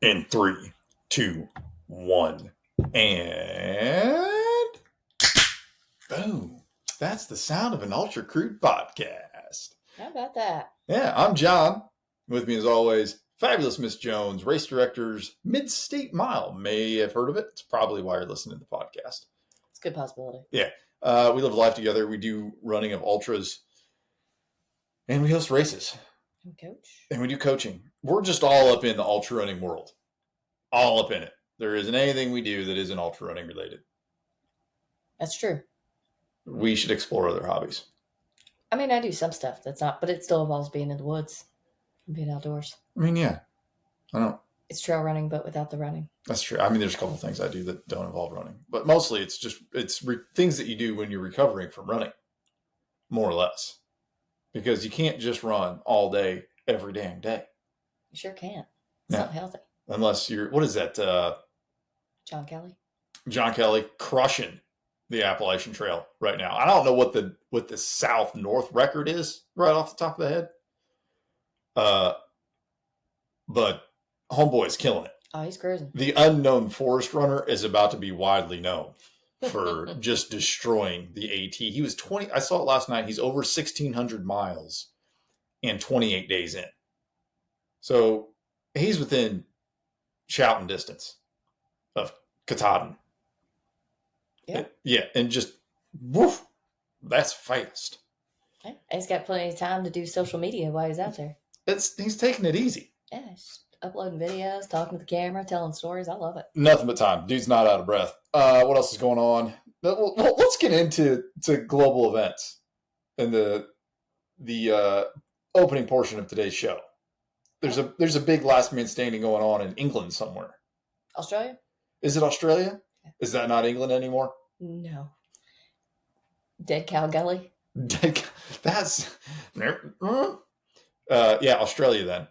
In 3, 2, 1, and boom. That's the sound of an Ultra Crude podcast. How about that? Yeah, I'm John. With me, as always, fabulous Miss Jones, race directors, Mid-State Mile. May have heard of it. It's probably why you're listening to the podcast. It's a good possibility. Yeah. We live life together. We do running of ultras, and we host races. And coach. And we do coaching. We're just all up in the ultra running world. All up in it. There isn't anything we do that isn't ultra running related. That's true. We should explore other hobbies. I mean, I do some stuff that's not, but it still involves being in the woods and being outdoors. I mean, yeah. I don't. It's trail running, but without the running. That's true. I mean, there's a couple of things I do that don't involve running, but mostly it's things that you do when you're recovering from running, more or less, because you can't just run all day, every damn day. You sure can't. It's not healthy. Unless you're, what is that? John Kelly. John Kelly crushing the Appalachian Trail right now. I don't know what the South North record is right off the top of the head. But homeboy's killing it. Oh, he's cruising. The Unknown Forest Runner is about to be widely known for just destroying the AT. He was 20. I saw it last night. He's over 1,600 miles and 28 days in. So he's within shouting distance of Katahdin. Yeah. And just, woof, that's fast. Yeah. He's got plenty of time to do social media while he's out there. He's taking it easy. Yeah, just uploading videos, talking to the camera, telling stories. I love it. Nothing but time. Dude's not out of breath. What else is going on? Well, let's get into global events and the opening portion of today's show. There's a big last man standing going on in England somewhere. Australia? Is it Australia? Yeah. Is that not England anymore? No. Dead Cow Gully? That's yeah, Australia then.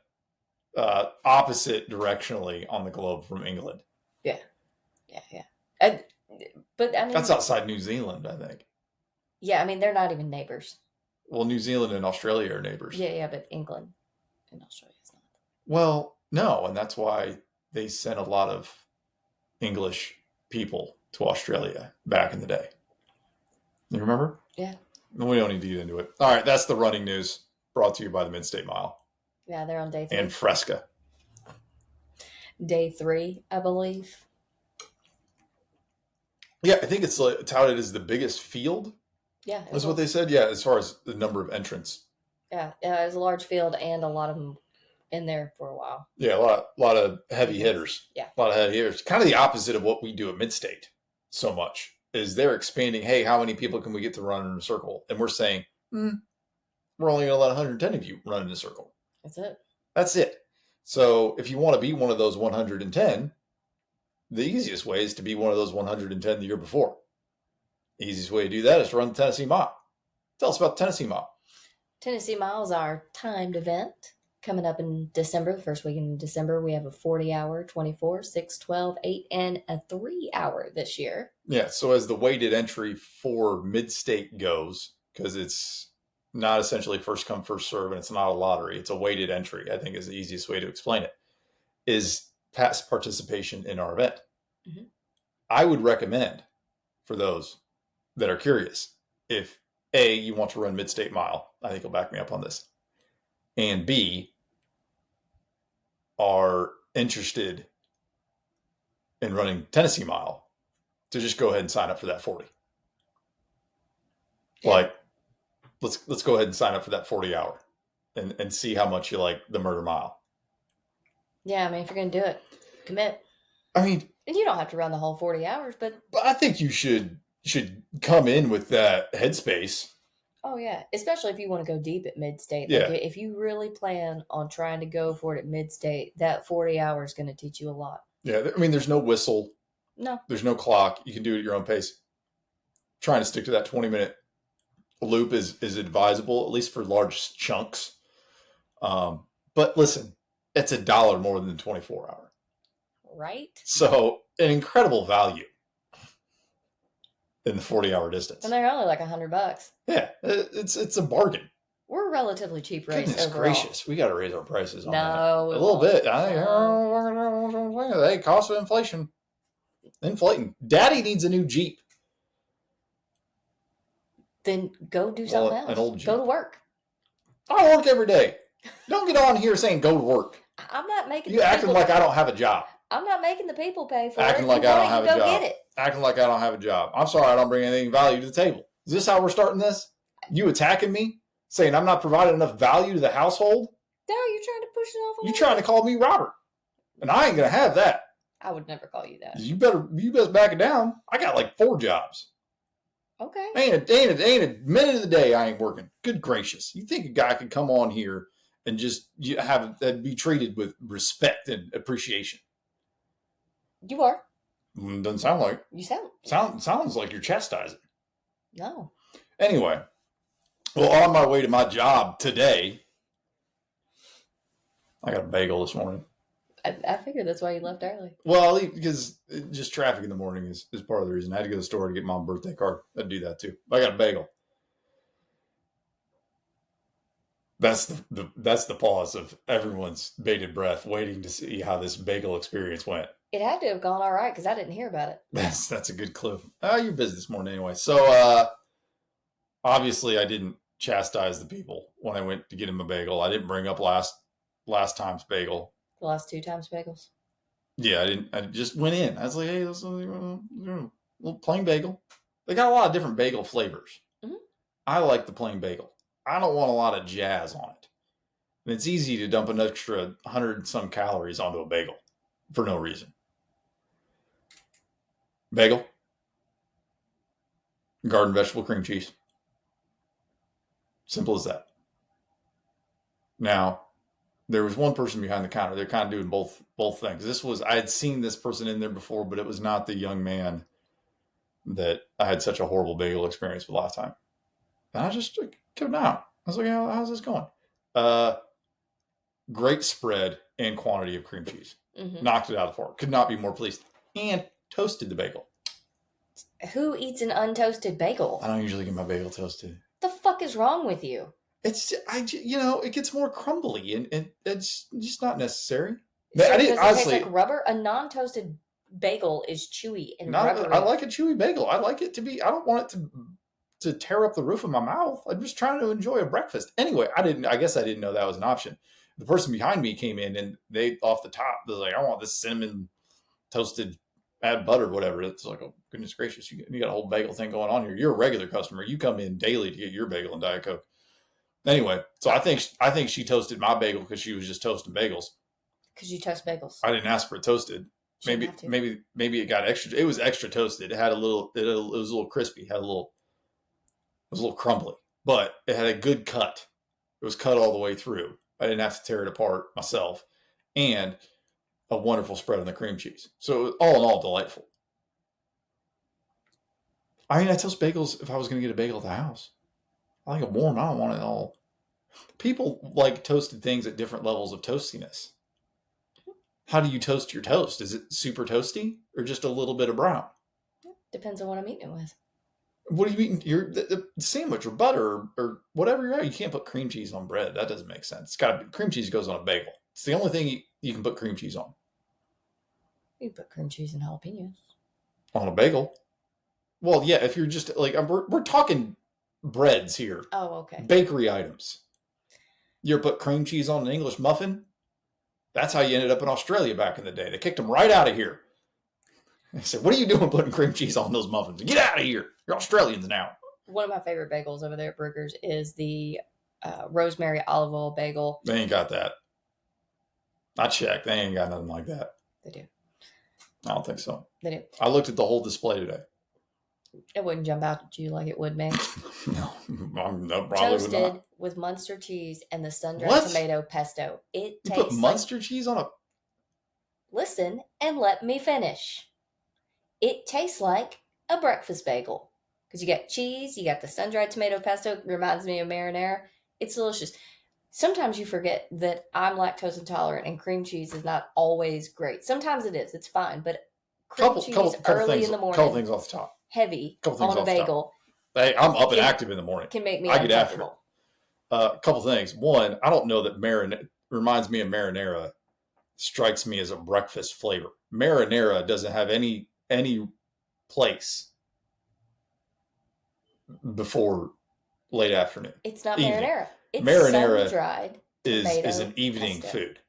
Opposite directionally on the globe from England. Yeah. But I mean, that's outside New Zealand, I think. Yeah, I mean, they're not even neighbors. Well, New Zealand and Australia are neighbors. Yeah, but England and Australia is not. Well, no, and that's why they sent a lot of English people to Australia back in the day. You remember? Yeah. We don't need to get into it. All right, that's the running news brought to you by the Mid-State Mile. Yeah, they're on day 3. And Fresca. Day 3, I believe. Yeah, I think it's touted as the biggest field. Yeah. That's what they said. Yeah, as far as the number of entrants. Yeah, it was a large field and a lot of them in there for a while. Yeah, a lot of heavy hitters. Yeah. A lot of heavy hitters. Kind of the opposite of what we do at Mid-State so much, is they're expanding, hey, how many people can we get to run in a circle? And we're saying, we're only going to let 110 of you run in a circle. That's it. So if you want to be one of those 110, the easiest way is to be one of those 110 the year before. The easiest way to do that is to run the Tennessee Mile. Tell us about the Tennessee Mile. Tennessee Mile is our timed event coming up in December. The first weekend in December, we have a 40-hour, 24, 6, 12, 8, and a 3-hour this year. Yeah, so as the weighted entry for Mid-State goes, because it's not essentially first come, first serve, and it's not a lottery. It's a weighted entry, I think is the easiest way to explain it, is past participation in our event. Mm-hmm. I would recommend for those that are curious, if A, you want to run Mid-State Mile, I think you'll back me up on this, and B, are interested in running Tennessee Mile, to just go ahead and sign up for that 40. Yeah. Like, let's go ahead and sign up for that 40-hour and see how much you like the Murder Mile. Yeah, I mean, if you're going to do it, commit. I mean, and you don't have to run the whole 40 hours, but I think you should come in with that headspace. Oh, yeah, especially if you want to go deep at Mid-State. Yeah. Like, if you really plan on trying to go for it at Mid-State, that 40 hours is going to teach you a lot. Yeah, I mean, there's no whistle. No. There's no clock. You can do it at your own pace. Trying to stick to that 20-minute loop is advisable, at least for large chunks. But listen, it's $1 more than the 24-hour. Right? So an incredible value in the 40-hour distance. And they're only like $100. Yeah, it's a bargain. We're a relatively cheap race Goodness overall. gracious, we got to raise our prices on that No, a it little won't. bit. Hey, cost of inflation, inflating. Daddy needs a new Jeep. Then go do something else. An old Jeep. Go to work. I work every day. Don't get on here saying go to work. I'm not making. You acting like I don't have a job. I'm not making the people pay for Acting it. like I don't have a job. Get it. Acting like I don't have a job. I'm sorry, I don't bring anything value to the table. Is this how we're starting this? You attacking me, saying I'm not providing enough value to the household? No, you're trying to push it off. You trying to call me Robert, and I ain't gonna have that. I would never call you that. You better back it down. I got like 4 jobs. Okay. Ain't a minute of the day I ain't working. Good gracious! You think a guy could come on here and just be treated with respect and appreciation? You are. Doesn't sound like. You Sounds like you're chastising. No. Anyway, well, on my way to my job today, I got a bagel this morning. I figured that's why you left early. Well, because just traffic in the morning is part of the reason. I had to go to the store to get Mom's birthday card. I'd do that too. I got a bagel. That's the pause of everyone's bated breath, waiting to see how this bagel experience went. It had to have gone all right because I didn't hear about it. That's a good clue. You're busy this morning anyway. So obviously I didn't chastise the people when I went to get him a bagel. I didn't bring up last time's bagel. The last 2 times bagels? Yeah, I didn't. I just went in. I was like, hey, this is a little plain bagel. They got a lot of different bagel flavors. Mm-hmm. I like the plain bagel. I don't want a lot of jazz on it. And it's easy to dump an extra 100 and some calories onto a bagel for no reason. Bagel. Garden vegetable cream cheese. Simple as that. Now, there was one person behind the counter. They're kind of doing both things. I had seen this person in there before, but it was not the young man that I had such a horrible bagel experience with last time. And I just kept him out. I was like, how's this going? Great spread and quantity of cream cheese. Mm-hmm. Knocked it out of the park. Could not be more pleased. And toasted the bagel. Who eats an untoasted bagel? I don't usually get my bagel toasted. The fuck is wrong with you? It gets more crumbly and it's just not necessary. So does it taste like rubber? A non-toasted bagel is chewy and rubbery. I like a chewy bagel. I like it to be. I don't want it to tear up the roof of my mouth. I'm just trying to enjoy a breakfast. Anyway, I guess I didn't know that was an option. The person behind me came in and they off the top. They're like, I want this cinnamon toasted, add butter, whatever. It's like, oh goodness gracious, you got a whole bagel thing going on here. You're a regular customer. You come in daily to get your bagel and Diet Coke. Anyway, so I think she toasted my bagel because she was just toasting bagels. Because you toast bagels. I didn't ask for it toasted. Maybe it got extra. It was extra toasted. It had it was a little crispy. It was a little crumbly, but it had a good cut. It was cut all the way through. I didn't have to tear it apart myself, and a wonderful spread on the cream cheese. So it was all in all delightful. I mean, I toast bagels if I was going to get a bagel at the house. I like it warm. I don't want it all. People like toasted things at different levels of toastiness. How do you toast your toast? Is it super toasty or just a little bit of brown? Depends on what I'm eating it with. What are you eating? The sandwich or butter or whatever you're at. You can't put cream cheese on bread. That doesn't make sense. Cream cheese goes on a bagel. It's the only thing you can put cream cheese on. You put cream cheese and jalapenos. On a bagel? Well, yeah, if you're just like, we're talking breads here. Oh, okay. Bakery items. You ever put cream cheese on an English muffin? That's how you ended up in Australia back in the day. They kicked them right out of here. They said, what are you doing putting cream cheese on those muffins? Get out of here. You're Australians now. One of my favorite bagels over there at Brugger's is the rosemary olive oil bagel. They ain't got that. I checked. They ain't got nothing like that. They do. I don't think so. They do. I looked at the whole display today. It wouldn't jump out at you like it would me. No, probably toasted would not. With Munster cheese and the sun-dried tomato pesto. You put Munster cheese on a... Listen and let me finish. It tastes like a breakfast bagel. Because you got cheese, you got the sun-dried tomato pesto. It reminds me of marinara. It's delicious. Sometimes you forget that I'm lactose intolerant and cream cheese is not always great. Sometimes it is. It's fine. But cream cheese early in the morning. Couple things off the top. Heavy on a bagel. Hey, I'm up and active in the morning. Can make me I get after it. A couple things. One, I don't know that reminds me of marinara. Strikes me as a breakfast flavor. Marinara doesn't have any place before late afternoon. It's not Evening. marinara. It's Marinara sun-dried is an evening pesto. food.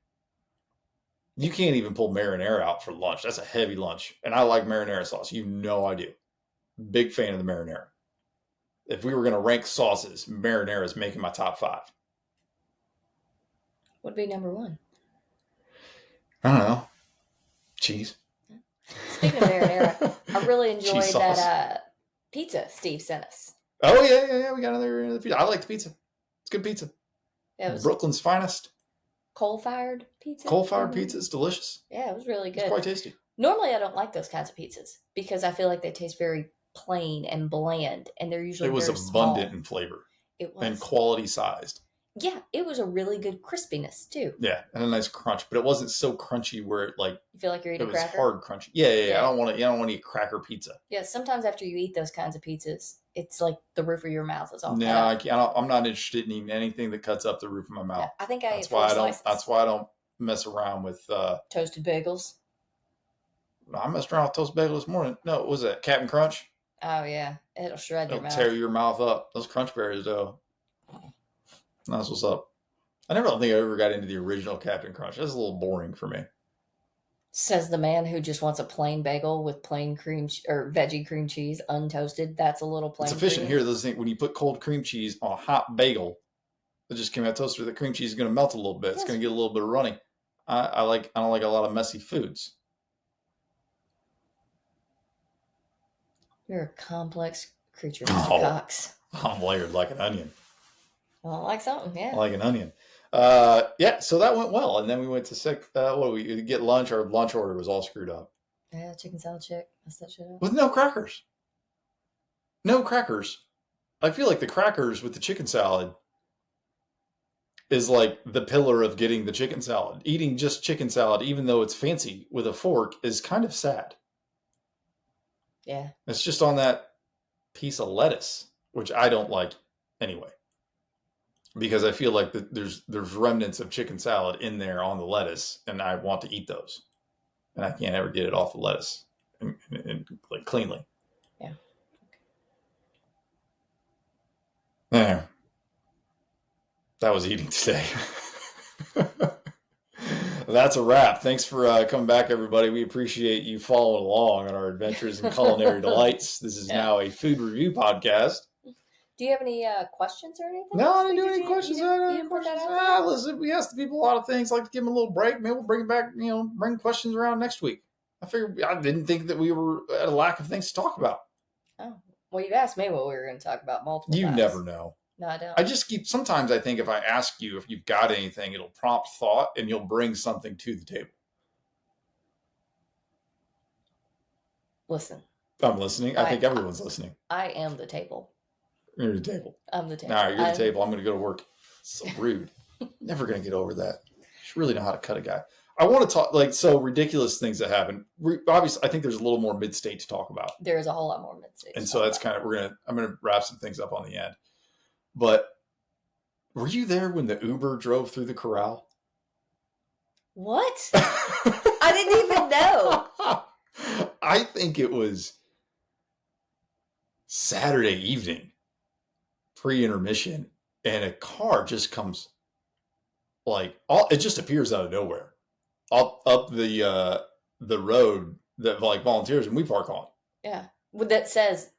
You can't even pull marinara out for lunch. That's a heavy lunch. And I like marinara sauce. You know I do. Big fan of the marinara. If we were going to rank sauces, marinara is making my top 5. What would be number 1? I don't know. Cheese. Speaking of marinara, I really enjoyed that pizza Steve sent us. Oh, yeah. We got another pizza. I like the pizza. It's good pizza. Yeah, it was Brooklyn's finest. Coal-fired pizza. Coal-fired pizza is delicious. Yeah, it was really good. It's quite tasty. Normally, I don't like those kinds of pizzas because I feel like they taste very plain and bland, and they're usually very abundant small. in flavor. It was. And quality sized. Yeah, it was a really good crispiness too. Yeah, and a nice crunch, but it wasn't so crunchy where it like you feel like you're eating it was cracker? hard crunchy. Yeah. I don't want to eat cracker pizza. Yeah, sometimes after you eat those kinds of pizzas, it's like the roof of your mouth is all. No, I'm not interested in eating anything that cuts up the roof of my mouth. Yeah, I think that's why I don't mess around with toasted bagels. I messed around with toasted bagels this morning. No, what was that? Captain Crunch? Oh yeah, it'll shred your mouth. Tear your mouth up. Those crunch berries though. That's what's up. I never think I ever got into the original Captain Crunch. That's a little boring for me. Says the man who just wants a plain bagel with plain cream or veggie cream cheese, untoasted. That's a little plain. It's efficient here. Those things when you put cold cream cheese on a hot bagel, it just came out toaster. The cream cheese is going to melt a little bit. It's going to get a little bit of runny. I don't like a lot of messy foods. You're a complex creature, Mr. Cox. I'm layered like an onion. Well, like something, yeah. Like an onion. So that went well. And then we went to we get lunch. Our lunch order was all screwed up. Yeah, chicken salad chick. Messed that shit up. With no crackers. No crackers. I feel like the crackers with the chicken salad is like the pillar of getting the chicken salad. Eating just chicken salad, even though it's fancy with a fork, is kind of sad. Yeah. It's just on that piece of lettuce, which I don't like anyway. Because I feel like there's remnants of chicken salad in there on the lettuce, and I want to eat those. And I can't ever get it off the lettuce and like cleanly. Yeah. There. That was eating today. That's a wrap. Thanks for coming back, everybody. We appreciate you following along on our adventures and culinary delights. This is now a food review podcast. Do you have any questions or anything? No, I didn't do any questions. Listen, we asked the people a lot of things. Like to give them a little break. Maybe we'll bring it back, bring questions around next week. I didn't think that we were at a lack of things to talk about. Oh, well, you've asked me what we were going to talk about multiple times. You never know. No, I don't. Sometimes I think if I ask you if you've got anything, it'll prompt thought and you'll bring something to the table. Listen. I'm listening. I think everyone's listening. I am the table. You're the table. I'm the table. All right, you're the table. I'm going to go to work. So rude. Never going to get over that. Just really know how to cut a guy. I want to talk ridiculous things that happen. Obviously, I think there's a little more mid-state to talk about. There is a whole lot more mid-state. And so that's I'm going to wrap some things up on the end. But were you there when the Uber drove through the corral? What? I didn't even know. I think it was Saturday evening, pre-intermission, and a car just comes it just appears out of nowhere up the road that volunteers and we park on. Yeah, that says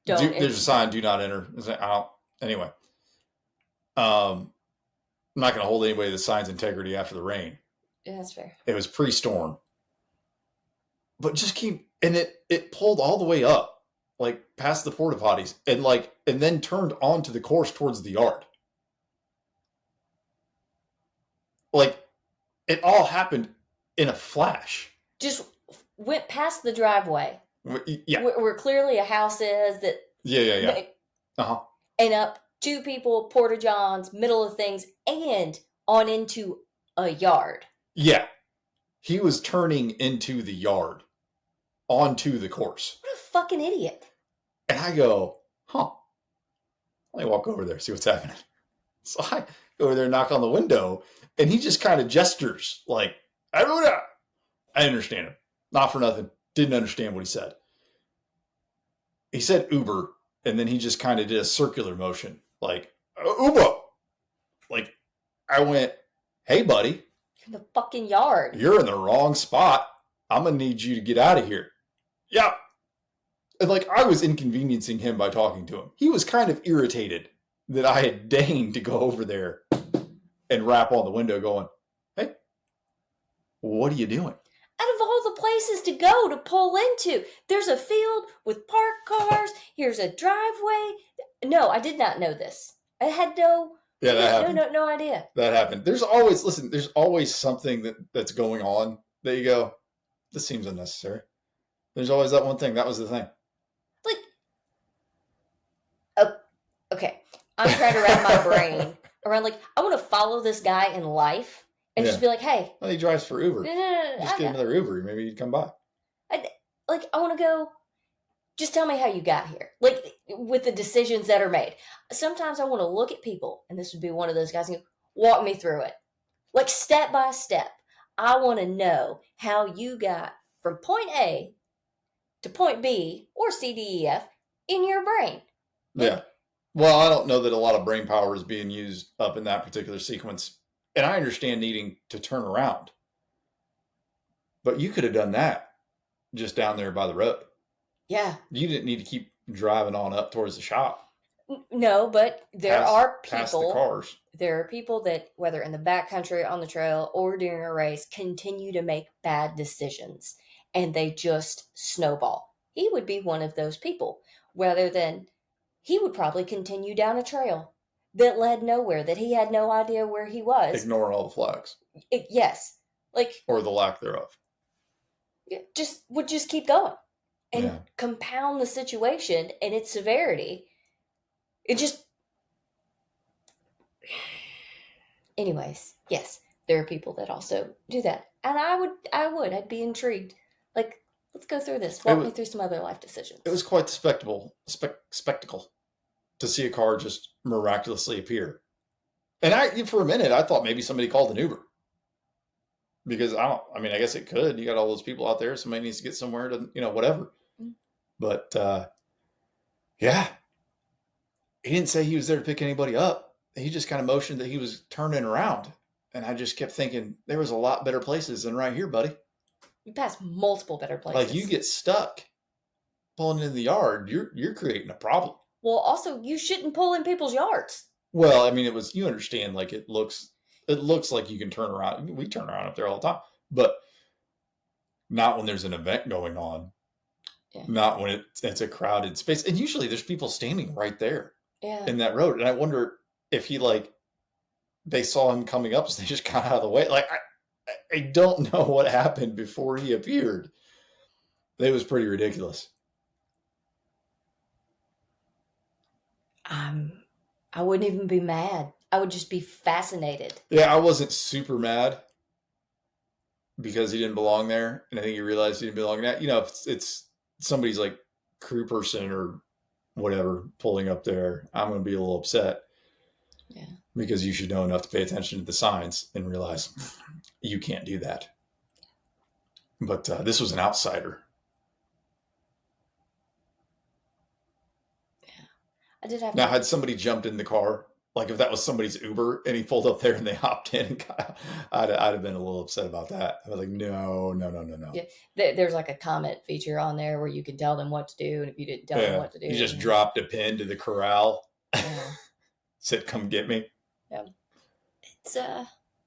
there's a sign, do not enter. Anyway, I'm not going to hold anybody to the sign's integrity after the rain. Yeah, that's fair. It was pre-storm, but it pulled all the way up, past the porta potties, and then turned onto the course towards the yard. It all happened in a flash. Just went past the driveway. Yeah, where clearly a house is that. Yeah. And up 2 people, porta johns, middle of things, and on into a yard. Yeah. He was turning into the yard, onto the course. What a fucking idiot. And I go, let me walk over there, see what's happening. So I go over there and knock on the window, and he just kind of gestures like, I don't know. I understand him. Not for nothing. Didn't understand what he said. He said Uber, and then he just kind of did a circular motion, like, Uber. Like, I went, hey, buddy. In the fucking yard. You're in the wrong spot. I'm going to need you to get out of here. Yeah. And like, I was inconveniencing him by talking to him. He was kind of irritated that I had deigned to go over there and rap on the window going, hey, what are you doing? Out of all the places to go to pull into, there's a field with parked cars. Here's a driveway. No, I did not know this. I had no idea. That happened. There's always something that's going on that you go, this seems unnecessary. There's always that one thing. That was the thing. Like, oh, okay. I'm trying to wrap my brain around, like, I want to follow this guy in life and just be like, hey. Well, he drives for Uber. No. Just get another Uber. Maybe he'd come by. I want to go, just tell me how you got here. Like, with the decisions that are made. Sometimes I want to look at people, and this would be one of those guys, and go, walk me through it. Like, step by step. I want to know how you got from point A to point B, or C, D, E, F, in your brain. Yeah. Well, I don't know that a lot of brain power is being used up in that particular sequence. And I understand needing to turn around. But you could have done that just down there by the road. Yeah. You didn't need to keep driving on up towards the shop. No, but there are people. Past the cars. There are people that, whether in the backcountry, on the trail, or during a race, continue to make bad decisions. And they just snowball. He would be one of those people. Rather than, he would probably continue down a trail that led nowhere, that he had no idea where he was. Ignore all the flags. Yes. Like, or the lack thereof. Would just keep going and compound the situation and its severity. It just, anyways, yes, there are people that also do that. And I'd be intrigued. Like, let's go through this. Walk me through some other life decisions. It was quite the spectacle to see a car just miraculously appear. And for a minute, I thought maybe somebody called an Uber. Because I guess it could. You got all those people out there. Somebody needs to get somewhere to, whatever. Mm-hmm. But, yeah. He didn't say he was there to pick anybody up. He just kind of motioned that he was turning around. And I just kept thinking, there was a lot better places than right here, buddy. You pass multiple better places. Like, you get stuck pulling in the yard, you're creating a problem. Well, also, you shouldn't pull in people's yards. Well, I mean, you understand, like, it looks like you can turn around. We turn around up there all the time, but not when there's an event going on. Yeah. Not when it's a crowded space. And usually there's people standing right there in that road. And I wonder if they saw him coming up, so they just got out of the way. Like, I don't know what happened before he appeared. It was pretty ridiculous. I wouldn't even be mad. I would just be fascinated. Yeah, I wasn't super mad because he didn't belong there. And I think he realized he didn't belong there. If it's somebody's like crew person or whatever pulling up there, I'm going to be a little upset. Yeah. Because you should know enough to pay attention to the signs and realize you can't do that. But this was an outsider. Yeah. I did have. Now, had somebody jumped in the car, like if that was somebody's Uber and he pulled up there and they hopped in, and I'd have been a little upset about that. I was like, no. Yeah, there's like a comment feature on there where you can tell them what to do, and if you didn't tell them what to do, you just dropped a pin to the corral. Yeah. Said, "Come get me." Yeah,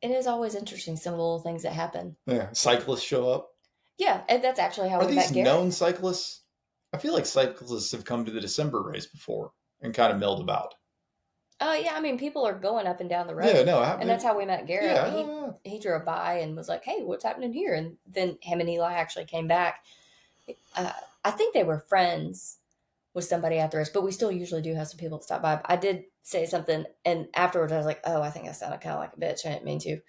it is always interesting, some of the little things that happen. Yeah, cyclists show up. Yeah, and that's actually how we met Gary. Are these known cyclists? I feel like cyclists have come to the December race before and kind of milled about. Yeah, I mean, people are going up and down the road. Yeah, no, and that's how we met Gary. Yeah. He drove by and was like, "Hey, what's happening here?" And then him and Eli actually came back. I think they were friends with somebody at the race, but we still usually do have some people that stop by. I did say something, and afterwards I was like, "Oh, I think I sounded kind of like a bitch. I didn't mean to."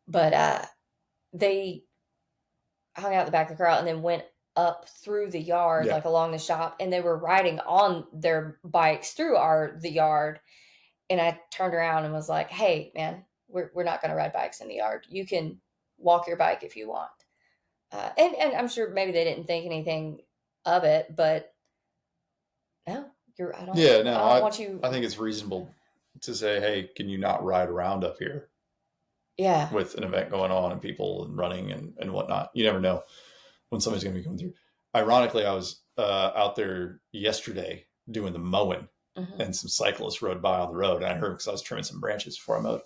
But they hung out in the back of the crowd and then went up through the yard, like along the shop, and they were riding on their bikes through the yard. And I turned around and was like, "Hey, man, we're not going to ride bikes in the yard. You can walk your bike if you want." And I'm sure maybe they didn't think anything of it, but no, I don't. Yeah, no, I don't want you. I think it's reasonable to say, hey, can you not ride around up here Yeah. with an event going on and people and running and whatnot? You never know when somebody's going to be coming through. Ironically, I was out there yesterday doing the mowing, and some cyclists rode by on the road. And I heard because I was trimming some branches before I mowed.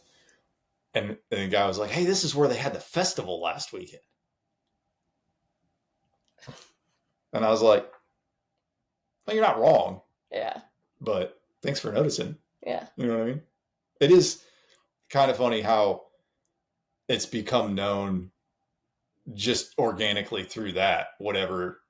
And the guy was like, hey, this is where they had the festival last weekend. And I was like, well, you're not wrong. Yeah. But thanks for noticing. Yeah. You know what I mean? It is kind of funny how it's become known just organically through that, whatever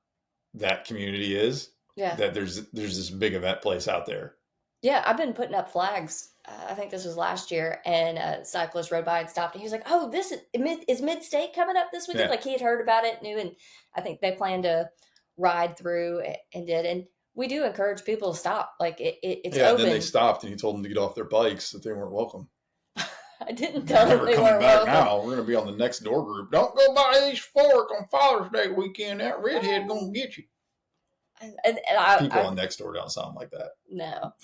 that community is. Yeah. That there's this big event place out there. Yeah, I've been putting up flags. I think this was last year, and a cyclist rode by and stopped, and he was like, "Oh, this is Mid-State coming up this weekend?" Yeah. Like he had heard about it, knew, and I think they planned to ride through and did. And we do encourage people to stop. Like it's yeah, open. And then they stopped, and he told them to get off their bikes that they weren't welcome. I didn't tell them they weren't back welcome. Now we're gonna be on the next door group. Don't go by East Fork on Father's Day weekend. That redhead gonna get you. And people on next door don't sound like that. No.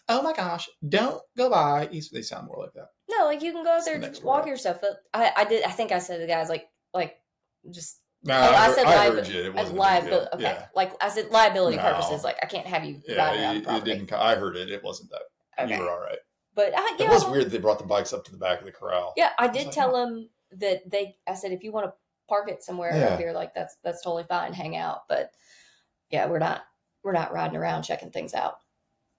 Oh my gosh! Don't go by East. They sound more like that. No, like you can go out there and walk your stuff. But I did. I think I said to the guys like just. No, I heard you. It wasn't liability. Okay, yeah. Like I said, liability purposes. Like I can't have you riding around the property. It didn't. I heard it. It wasn't that. Okay. You were all right. But it was weird that they brought the bikes up to the back of the corral. Yeah, I did tell them that I said if you want to park it somewhere up here, like that's totally fine, hang out. But yeah, we're not riding around checking things out.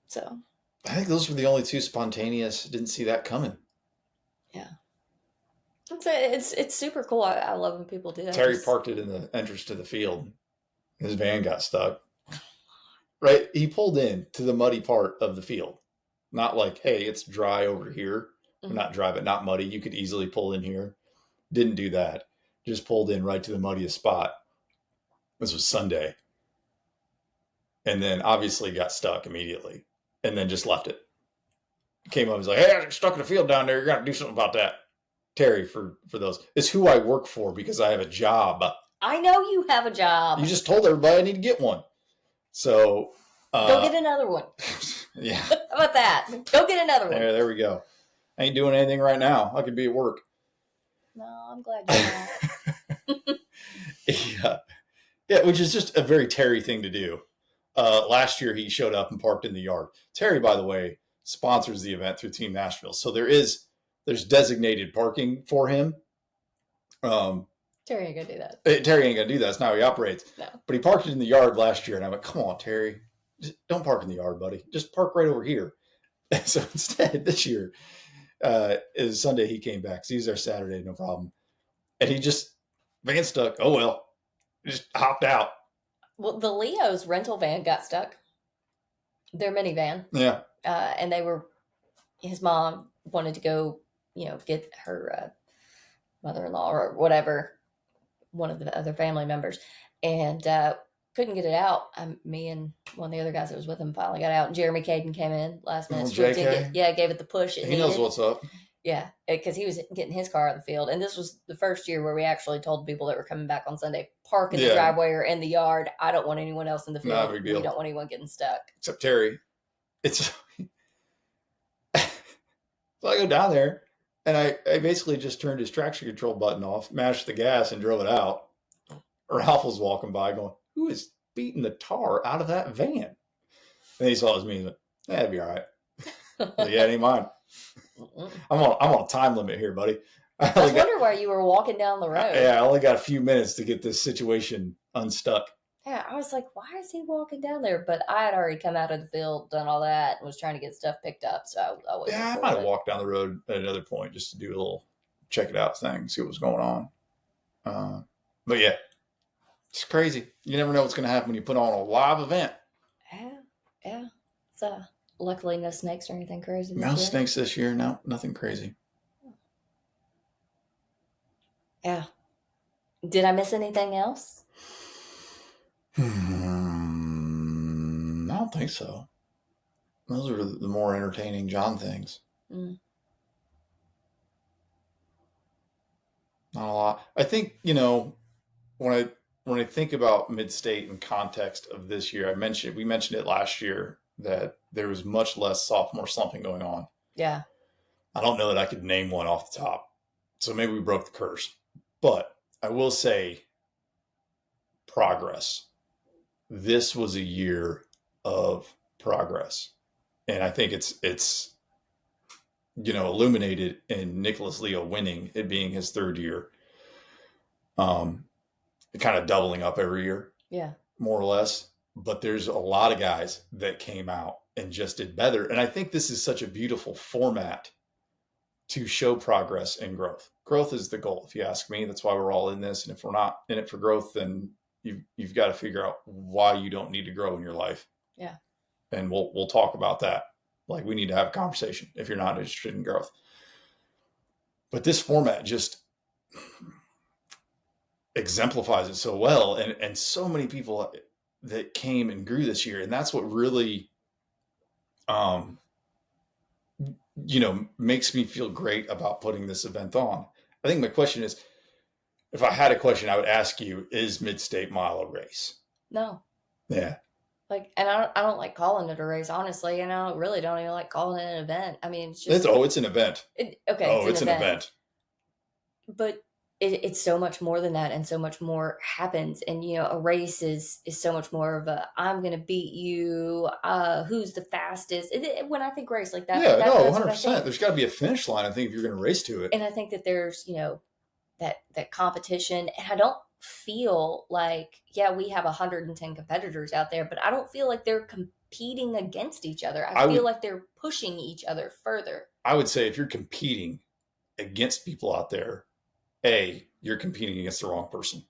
So I think those were the only two spontaneous. Didn't see that coming. Yeah, it's super cool. I love when people do that. Terry parked it in the entrance to the field. His van got stuck. Right, he pulled in to the muddy part of the field. Not like, hey, it's dry over here. Mm-hmm. Not dry, but not muddy. You could easily pull in here. Didn't do that. Just pulled in right to the muddiest spot. This was Sunday. And then obviously got stuck immediately. And then just left it. Came up and was like, hey, I'm stuck in the field down there. You're going to do something about that. Terry, for those. It's who I work for because I have a job. I know you have a job. You just told everybody I need to get one. So... go get another one. Yeah. How about that? Go get another one. There we go. I ain't doing anything right now. I could be at work. No, I'm glad you're not. Yeah, which is just a very Terry thing to do. Last year, he showed up and parked in the yard. Terry, by the way, sponsors the event through Team Nashville. So there's designated parking for him. Terry ain't going to do that. Terry ain't going to do that. That's not how he operates. No. But he parked it in the yard last year, and I went, come on, Terry. Just don't park in the yard, buddy. Just park right over here. And so instead, this year, is Sunday he came back. So he was there Saturday, no problem. And he just, van stuck. Oh, well. Just hopped out. Well, the Leo's rental van got stuck. Their minivan. Yeah. And his mom wanted to go, get her mother-in-law or whatever, one of the other family members. And couldn't get it out. Me and one of the other guys that was with him finally got out. Jeremy Caden came in last minute. Gave it the push. He knows what's up. Yeah, because he was getting his car in the field. And this was the first year where we actually told people that were coming back on Sunday, park in the driveway or in the yard. I don't want anyone else in the field. Not a big deal. We don't want anyone getting stuck. Except Terry. So I go down there, and I basically just turned his traction control button off, mashed the gas, and drove it out. Ralph was walking by going, who is beating the tar out of that van? And he saw it was me and went, that'd be all right. Like, yeah, it ain't mine. I'm on a time limit here, buddy. I was wondering why you were walking down the road. Yeah, I only got a few minutes to get this situation unstuck. Yeah, I was like, why is he walking down there? But I had already come out of the field, done all that, and was trying to get stuff picked up. So I might have walked down the road at another point just to do a little check it out thing, see what was going on. But yeah, it's crazy. You never know what's going to happen when you put on a live event. Yeah. So luckily no snakes or anything crazy. No snakes this year. No, nothing crazy. Yeah. Did I miss anything else? I don't think so. Those are the more entertaining John things. Mm. Not a lot. I think, when I think about Mid-State in context of this year, we mentioned it last year that there was much less sophomore slumping going on. Yeah. I don't know that I could name one off the top. So maybe we broke the curse. But I will say progress. This was a year of progress. And I think it's illuminated in Nicholas Leo winning, it being his third year. Kind of doubling up every year. Yeah. More or less. But there's a lot of guys that came out and just did better. And I think this is such a beautiful format to show progress and growth. Growth is the goal, if you ask me. That's why we're all in this. And if we're not in it for growth, then you've got to figure out why you don't need to grow in your life. Yeah. And we'll talk about that. Like, we need to have a conversation if you're not interested in growth. But this format just exemplifies it so well. And so many people that came and grew this year. And that's what really, makes me feel great about putting this event on. I think my question is, if I had a question, I would ask you, is Mid-State Mile a race? No. Yeah. Like, and I don't like calling it a race, honestly, and I don't even like calling it an event. I mean, it's just it's an event. It's an event. But it's so much more than that, and so much more happens. And a race is so much more of a I'm gonna beat you. Who's the fastest? When I think race like that, yeah, no, 100%. There's got to be a finish line. I think if you're going to race to it, and I think that there's that competition, and I don't feel like we have 110 competitors out there, but I don't feel like they're competing against each other. I feel like they're pushing each other further. I would say if you're competing against people out there, A, you're competing against the wrong person,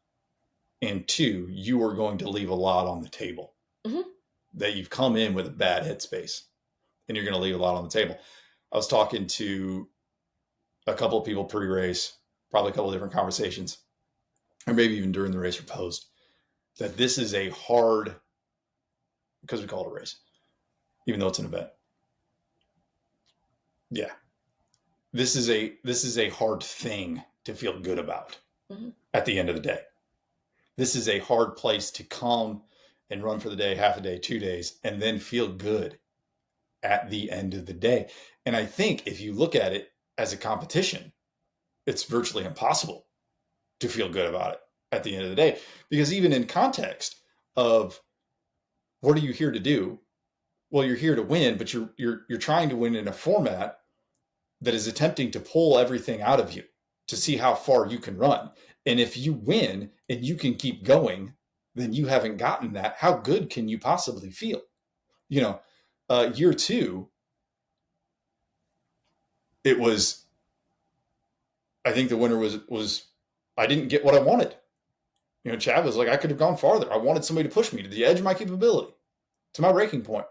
and 2, you are going to leave a lot on the table. Mm-hmm. That you've come in with a bad headspace, and you're going to leave a lot on the table. I was talking to a couple of people pre-race, probably a couple of different conversations, or maybe even during the race or post, that this is a hard, because we call it a race, even though it's an event. Yeah. This is a hard thing to feel good about at the end of the day. This is a hard place to come and run for the day, half a day, 2 days, and then feel good at the end of the day. And I think if you look at it as a competition, it's virtually impossible to feel good about it at the end of the day. Because even in context of what are you here to do? Well, you're here to win, but you're trying to win in a format that is attempting to pull everything out of you to see how far you can run. And if you win and you can keep going, then you haven't gotten that. How good can you possibly feel? Year 2, it was, I think the winner was I didn't get what I wanted. Chad was like, I could have gone farther. I wanted somebody to push me to the edge of my capability, to my breaking point.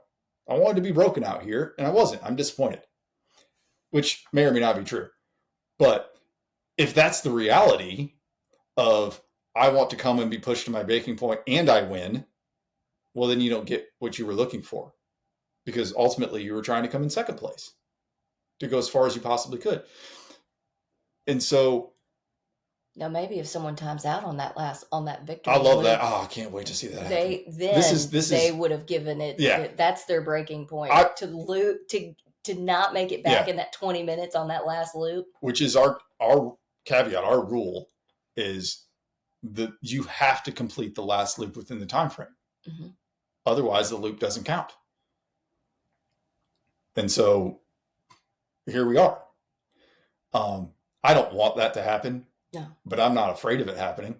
I wanted to be broken out here, and I wasn't. I'm disappointed, which may or may not be true. But if that's the reality of I want to come and be pushed to my breaking point and I win, well, then you don't get what you were looking for, because ultimately you were trying to come in second place to go as far as you possibly could. And so now maybe if someone times out on that victory, I love that. Oh, I can't wait to see that. They would have given it. Yeah, that's their breaking point to not make it back in that 20 minutes on that last loop. Which is our caveat. Our rule is that you have to complete the last loop within the time frame. Mm-hmm. Otherwise, the loop doesn't count. And so here we are. I don't want that to happen. No. But I'm not afraid of it happening,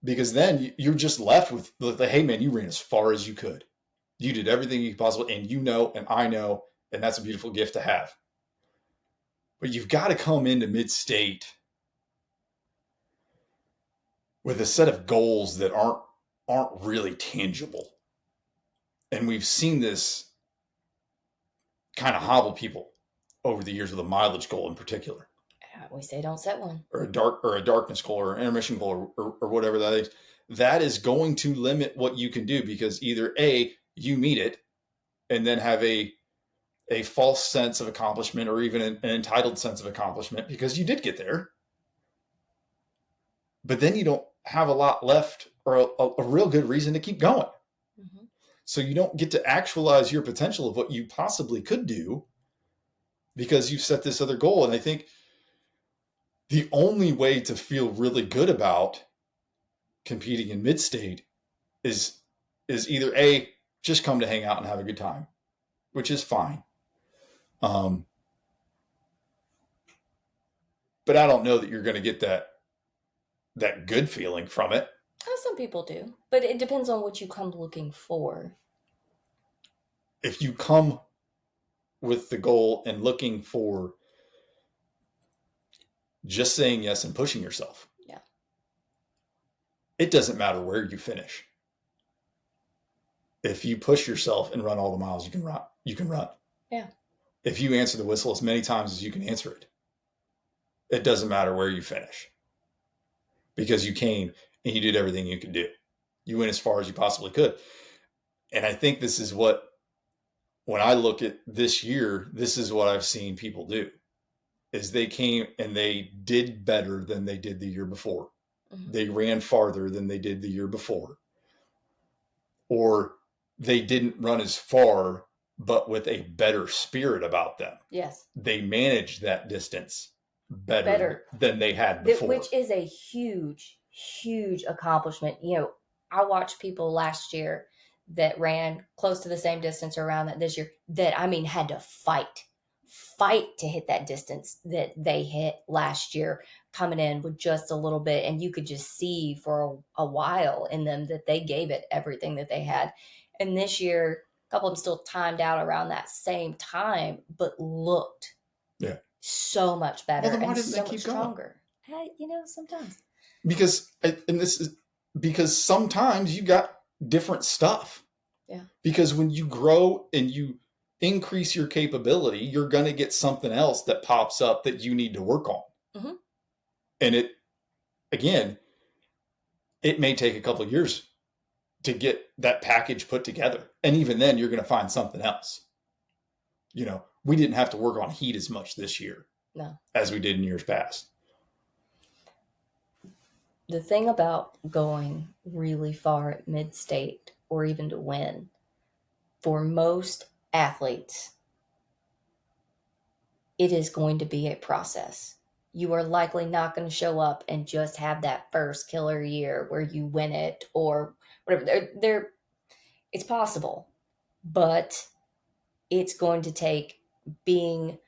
because then you're just left with the, hey man, you ran as far as you could. You did everything you possibly, and and I know, and that's a beautiful gift to have. But you've got to come into Mid-State with a set of goals that aren't really tangible. And we've seen this kind of hobble people over the years with a mileage goal in particular. We say don't set one. Or a darkness goal or an intermission goal or whatever that is. That is going to limit what you can do, because either A, you meet it and then have a a false sense of accomplishment or even an entitled sense of accomplishment because you did get there. But then you don't have a lot left or a real good reason to keep going. Mm-hmm. So you don't get to actualize your potential of what you possibly could do because you've set this other goal. And I think the only way to feel really good about competing in mid-state is either A, just come to hang out and have a good time, which is fine. But I don't know that you're going to get that good feeling from it. Some people do, but it depends on what you come looking for. If you come with the goal and looking for just saying yes and pushing yourself, yeah, it doesn't matter where you finish. If you push yourself and run all the miles you can run. Yeah. If you answer the whistle as many times as you can answer it, it doesn't matter where you finish. Because you came and you did everything you could do. You went as far as you possibly could. And I think this is what, when I look at this year, this is what I've seen people do, is they came and they did better than they did the year before. Mm-hmm. They ran farther than they did the year before. Or they didn't run as far, but with a better spirit about them. Yes. They managed that distance better than they had before. Which is a huge, huge accomplishment. You know, I watched people last year that ran close to the same distance or around that this year that, I mean, had to fight to hit that distance that they hit last year, coming in with just a little bit. And you could just see for a while in them that they gave it everything that they had. And this year, a couple of them still timed out around that same time, but looked so much better and so much stronger. Sometimes. Because sometimes you got different stuff. Yeah. Because when you grow and you increase your capability, you're going to get something else that pops up that you need to work on. Mm-hmm. And it may take a couple of years to get that package put together. And even then you're going to find something else. You know, we didn't have to work on heat as much this year as we did in years past. The thing about going really far at mid-state or even to win, for most athletes, it is going to be a process. You are likely not going to show up and just have that first killer year where you win it or whatever. It's possible, but it's going to take being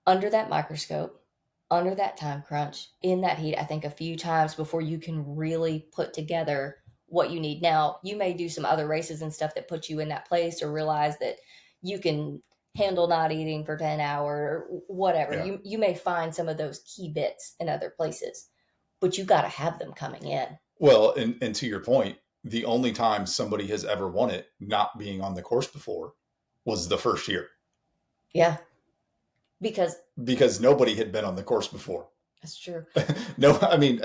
under that microscope, under that time crunch, in that heat, I think a few times before you can really put together what you need. Now, you may do some other races and stuff that put you in that place or realize that you can handle not eating for 10 hours or whatever. Yeah. You may find some of those key bits in other places, but you got to have them coming in. Well, and to your point, the only time somebody has ever won it not being on the course before was the first year. Yeah. Because nobody had been on the course before. That's true. No, I mean,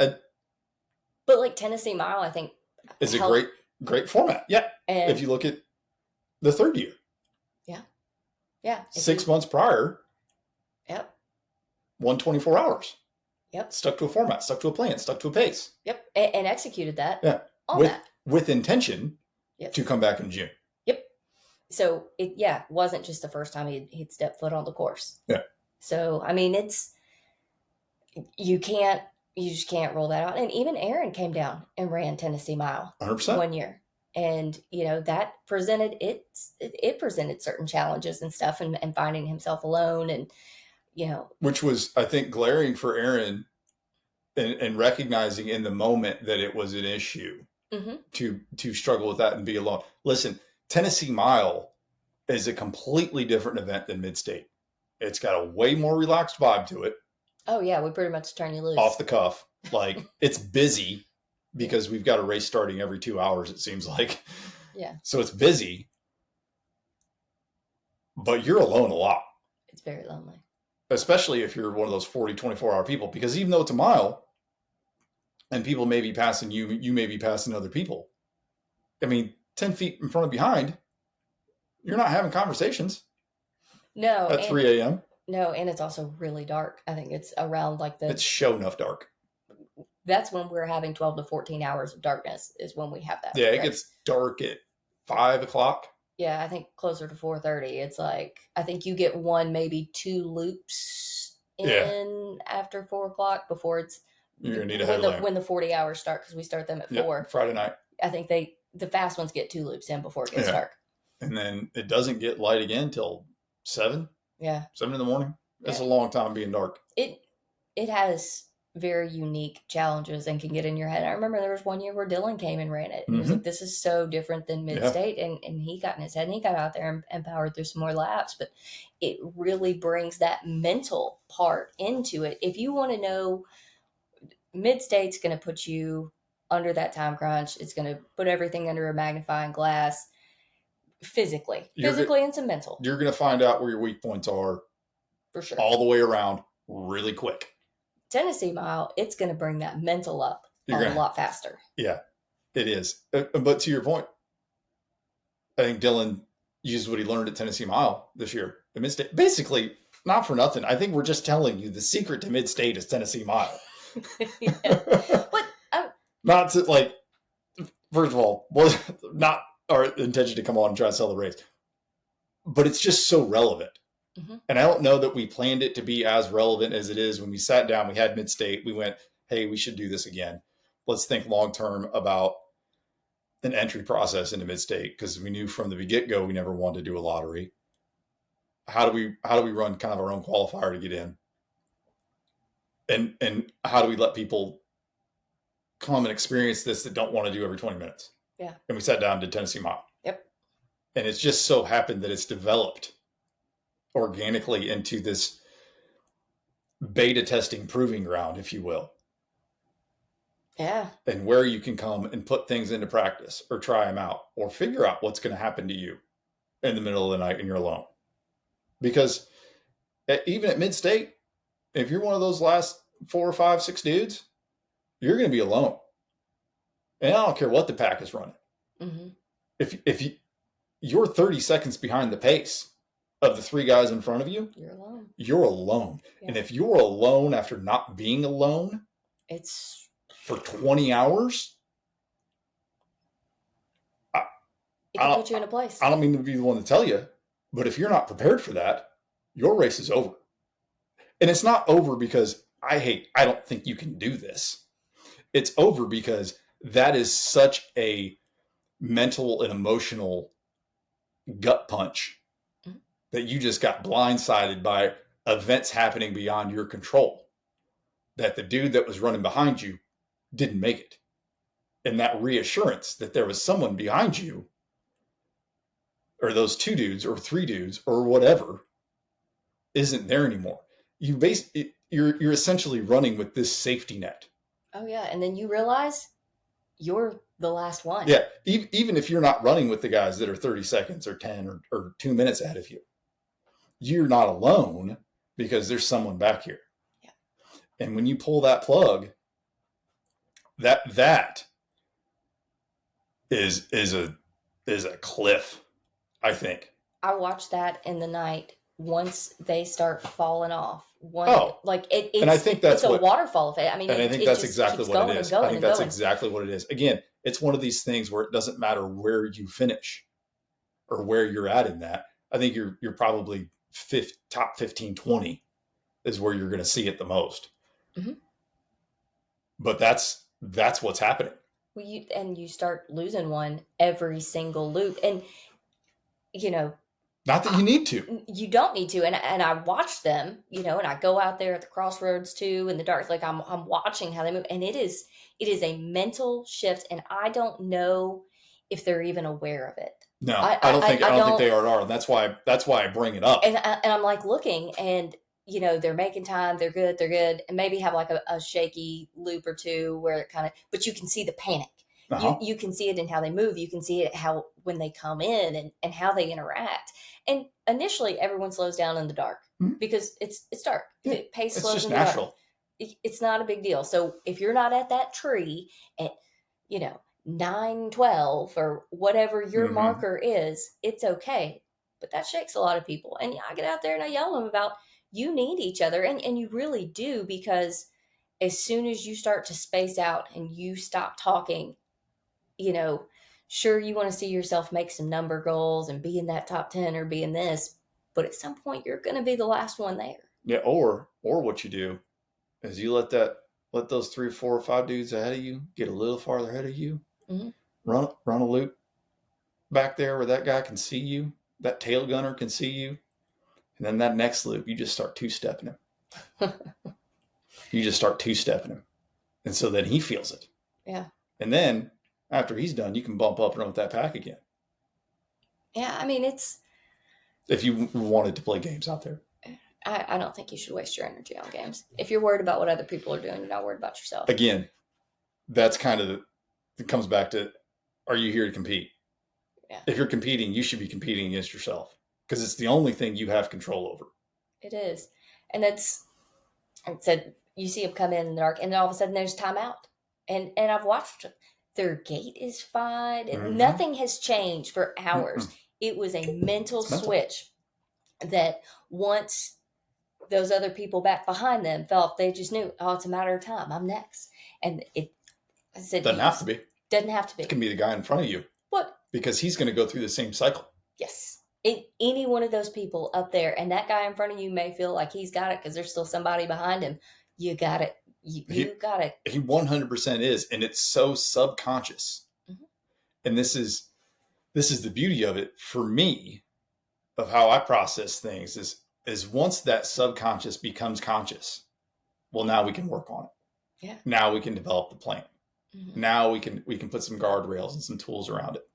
but like Tennessee Mile, I think is a great format. Yeah. And if you look at the third year. Yeah. Yeah. 6 months prior. Yep. 124 hours. Yep. Stuck to a format, stuck to a plan, stuck to a pace. Yep. And executed that. Yeah. With intention to come back in June. Yep. So it wasn't just the first time he'd stepped foot on the course. Yeah. So, I mean, you just can't roll that out. And even Aaron came down and ran Tennessee Mile 100%. 1 year. And, that presented certain challenges and stuff and finding himself alone and, Which was, I think, glaring for Aaron and recognizing in the moment that it was an issue to struggle with that and be alone. Listen, Tennessee Mile is a completely different event than Mid-State. It's got a way more relaxed vibe to it. Oh, yeah. We pretty much turn you loose. Off the cuff. Like, it's busy because we've got a race starting every 2 hours, it seems like. Yeah. So it's busy. But you're alone a lot. It's very lonely. Especially if you're one of those 40, 24-hour people. Because even though it's a mile and people may be passing you, you may be passing other people. I mean, 10 feet in front of behind, you're not having conversations. No, at 3 a.m. No, and it's also really dark. I think it's around like It's show enough dark. that's when we're having 12 to 14 hours of darkness is when we have that. Yeah, it gets dark at 5 o'clock. Yeah, I think closer to 4:30. It's like I think you get one, maybe two loops in after 4 o'clock before it's you're gonna need a headlamp when the 40 hours start because we start them at 4 Friday night. I think the fast ones get 2 loops in before it gets dark, and then it doesn't get light again till 7. Yeah, 7 in the morning. That's a long time being dark. It has very unique challenges and can get in your head. I remember there was one year where Dylan came and ran it. And he was like, this is so different than mid-state. And he got in his head and he got out there and powered through some more laps. But it really brings that mental part into it. If you want to know, mid-state's going to put you under that time crunch. It's going to put everything under a magnifying glass physically and some mental. You're going to find out where your weak points are for sure, all the way around really quick. Tennessee Mile, it's going to bring that mental up a lot faster. Yeah, it is. But to your point, I think Dylan used what he learned at Tennessee Mile this year at Mid-State. Basically, not for nothing. I think we're just telling you the secret to Mid-State is Tennessee Mile. But not to, like, first of all, was not our intention to come on and try to sell the race, but it's just so relevant. And I don't know that we planned it to be as relevant as it is. When we sat down, we had Mid-State, we went, hey, we should do this again. Let's think long-term about an entry process into Mid-State, because we knew from the get-go we never wanted to do a lottery. How do we run kind of our own qualifier to get in? And how do we let people come and experience this that don't want to do every 20 minutes? Yeah. And we sat down and did Tennessee Mile. Yep. And it's just so happened that it's developed organically into this beta testing proving ground, if you will. Yeah. And where you can come and put things into practice or try them out or figure out what's going to happen to you in the middle of the night when you're alone. Because even at Mid-State, if you're one of those last 4 or 5, 6 dudes, you're going to be alone. And I don't care what the pack is running. If you're 30 seconds behind the pace of the 3 guys in front of you, you're alone. Yeah. And if you're alone after not being alone, it's for 20 hours, it can put you in a place. I don't mean to be the one to tell you, but if you're not prepared for that, your race is over. And it's not over because I don't think you can do this. It's over because that is such a mental and emotional gut punch that you just got blindsided by events happening beyond your control, that the dude that was running behind you didn't make it. And that reassurance that there was someone behind you, or those 2 dudes or 3 dudes or whatever, isn't there anymore. You're essentially running with this safety net. Oh yeah. And then you realize you're the last one. Yeah. Even if you're not running with the guys that are 30 seconds or 10 or 2 minutes ahead of you, you're not alone because there's someone back here. Yeah. And when you pull that plug, that is a cliff, I think. I watched that in the night once they start falling off. And I think that's a waterfall effect. I mean, and I think that's exactly what it is. I think that's exactly what it is. Again, it's one of these things where it doesn't matter where you finish or where you're at in that. I think you're probably top 15, 20 is where you're going to see it the most. But that's what's happening. Well, you start losing one every single loop, and not that you need to. You don't need to. And I watch them, and I go out there at the crossroads too in the dark. Like I'm watching how they move, and it is a mental shift, and I don't know if they're even aware of it. No, I don't think they are. And that's why I bring it up. And I'm like looking, and they're making time. They're good, and maybe have like a shaky loop or 2 where it kind of, but you can see the panic. You can see it in how they move. You can see it when they come in and how they interact. And initially, everyone slows down in the dark because it's dark. Yeah. The pace It's slows just in the natural. dark. It's not a big deal. So if you're not at that tree at 9:12 or whatever your marker is, it's okay. but that shakes a lot of people. And I get out there and I yell at them about, you need each other. And you really do, because as soon as you start to space out and you stop talking, sure, you want to see yourself make some number goals and be in that top 10 or be in this, but at some point you're going to be the last one there. Yeah. Or what you do is you let those 3, 4, or 5 dudes ahead of you get a little farther ahead of you, mm-hmm. run a loop back there where that guy can see you, that tail gunner can see you. And then that next loop, you just start two-stepping him. You just start two-stepping him. And so then he feels it. Yeah. And then after he's done, you can bump up and run with that pack again. Yeah, I mean, if you wanted to play games out there. I don't think you should waste your energy on games. If you're worried about what other people are doing, you're not worried about yourself. Again, that's kind of it comes back to, are you here to compete? Yeah. If you're competing, you should be competing against yourself, because it's the only thing you have control over. It is. And that's, I said, you see them come in the dark and then all of a sudden there's timeout. And I've watched them. Their gait is fine. Mm-hmm. Nothing has changed for hours. Mm-hmm. It was a mental switch that once those other people back behind them felt, they just knew, oh, it's a matter of time. I'm next. And I said, doesn't have to be. Doesn't have to be. It can be the guy in front of you. What? Because he's going to go through the same cycle. Yes. Any one of those people up there, and that guy in front of you may feel like he's got it because there's still somebody behind him. You got it. You got it. He 100% is, and it's so subconscious. Mm-hmm. And this is the beauty of it for me, of how I process things is once that subconscious becomes conscious, well, now we can work on it. Yeah. Now we can develop the plan. Mm-hmm. Now we can put some guardrails and some tools around it.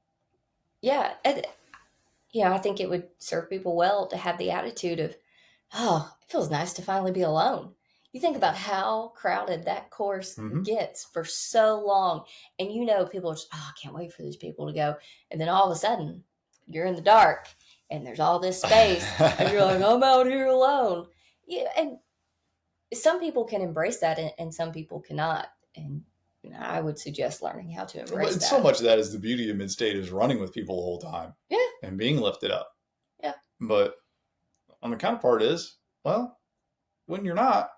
Yeah. And, I think it would serve people well to have the attitude of, oh, it feels nice to finally be alone. You think about how crowded that course mm-hmm. gets for so long. And people are just, oh, I can't wait for these people to go. And then all of a sudden, you're in the dark and there's all this space. And you're like, I'm out here alone. Yeah, and some people can embrace that and some people cannot. And I would suggest learning how to embrace that. So much of that is the beauty of Midstate, is running with people the whole time. Yeah. And being lifted up. Yeah. But on the counterpart is, well, when you're not,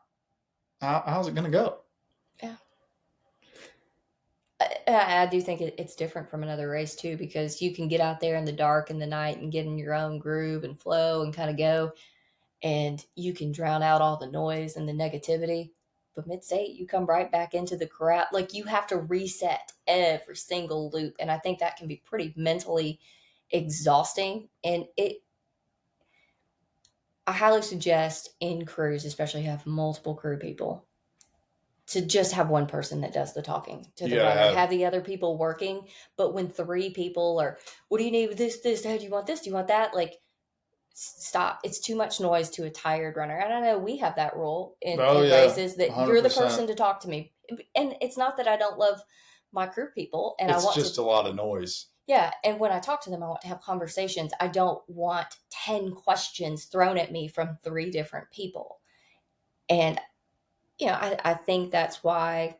how's it going to go? Yeah. I do think it's different from another race too, because you can get out there in the dark in the night and get in your own groove and flow and kind of go, and you can drown out all the noise and the negativity. But Midstate, you come right back into the crowd. Like, you have to reset every single loop. And I think that can be pretty mentally exhausting. And I highly suggest in crews, especially if you have multiple crew people, to just have one person that does the talking to the runner. Have the other people working. But when 3 people are, what do you need with this? Hey, do you want this? Do you want that? Like, stop. It's too much noise to a tired runner. And I know we have that rule in races that 100%. You're the person to talk to me. And it's not that I don't love my crew people. And it's just a lot of noise. Yeah. And when I talk to them, I want to have conversations. I don't want 10 questions thrown at me from 3 different people. And, I think that's why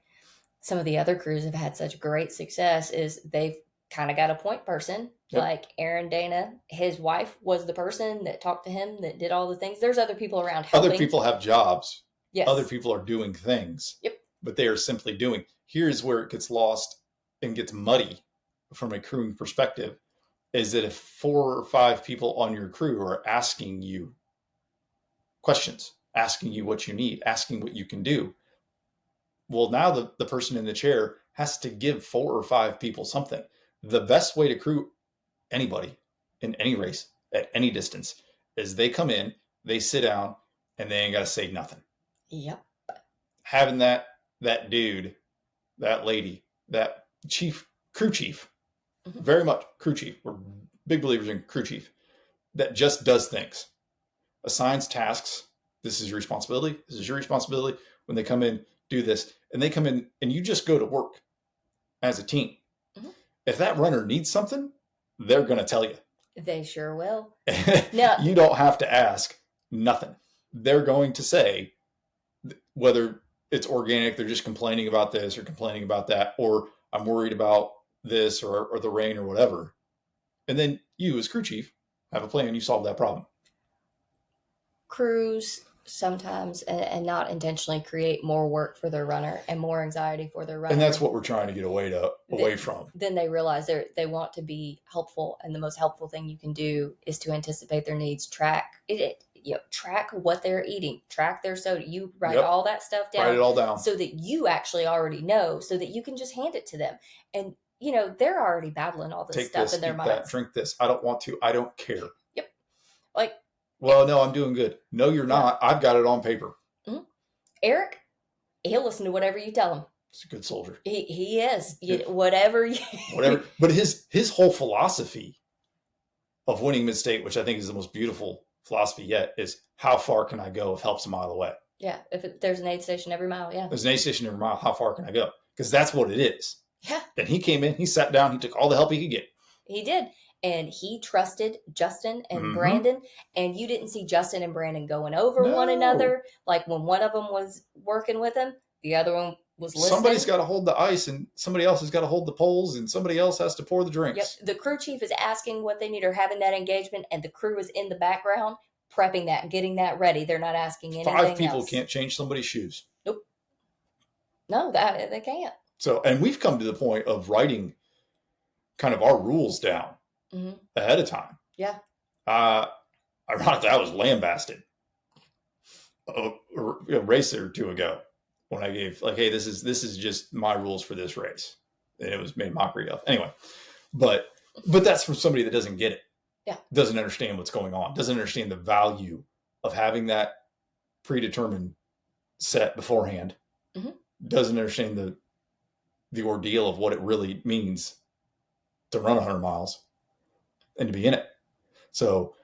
some of the other crews have had such great success, is they've kind of got a point person. Yep. Like Aaron Dana, his wife was the person that talked to him, that did all the things. There's other people around helping. Other people have jobs. Yes. Other people are doing things. Yep. But they are simply doing. Here's where it gets lost and gets muddy from a crewing perspective, is that if 4 or 5 people on your crew are asking you questions, asking you what you need, asking what you can do, well, now the person in the chair has to give 4 or 5 people something. The best way to crew anybody in any race at any distance is they come in, they sit down, and they ain't got to say nothing. Yep. Having that dude, that lady, that crew chief, mm-hmm. very much crew chief. We're big believers in crew chief, that just does things, assigns tasks. This is your responsibility. This is your responsibility. When they come in, do this. And they come in and you just go to work as a team. Mm-hmm. If that runner needs something, they're going to tell you. They sure will. No. You don't have to ask nothing. They're going to say, whether it's organic, they're just complaining about this or complaining about that, or I'm worried about this or the rain or whatever. And then you as crew chief Have a plan. You solve that problem. Crews sometimes, and not intentionally, create more work for their runner and more anxiety for their runner. And that's what we're trying to get away from. Then they realize they want to be helpful, and the most helpful thing you can do is to anticipate their needs, track what they're eating, track their soda. You write all that stuff down. Write it all down. So that you actually already know, so that you can just hand it to them. And, they're already battling all this stuff in their minds. That, drink this. I don't want to. I don't care. Yep. Like, well, no, I'm doing good. No, you're not. I've got it on paper. Mm-hmm. Eric, he'll listen to whatever you tell him. He's a good soldier. He is. Whatever. But his whole philosophy of winning mid-state, which I think is the most beautiful philosophy yet, is how far can I go if help's a mile away? Yeah. If there's an aid station every mile, yeah. There's an aid station every mile. How far can I go? Because that's what it is. Yeah. And he came in, he sat down, he took all the help he could get. He did. And he trusted Justin and Brandon. And you didn't see Justin and Brandon going over one another. Like when one of them was working with him, the other one was listening. Somebody's got to hold the ice, and somebody else has got to hold the poles, and somebody else has to pour the drinks. Yep. The crew chief is asking what they need or having that engagement, and the crew is in the background prepping that, getting that ready. They're not asking anything else. 5 people can't change somebody's shoes. Nope. No, they can't. So, and we've come to the point of writing kind of our rules down ahead of time. Yeah. Ironically, I was lambasted a race or two ago when I gave hey, this is just my rules for this race, and it was made mockery of. Anyway, but that's from somebody that doesn't get it. Yeah. Doesn't understand what's going on. Doesn't understand the value of having that predetermined set beforehand. Mm-hmm. Doesn't understand the ordeal of what it really means to run 100 miles and to be in it. So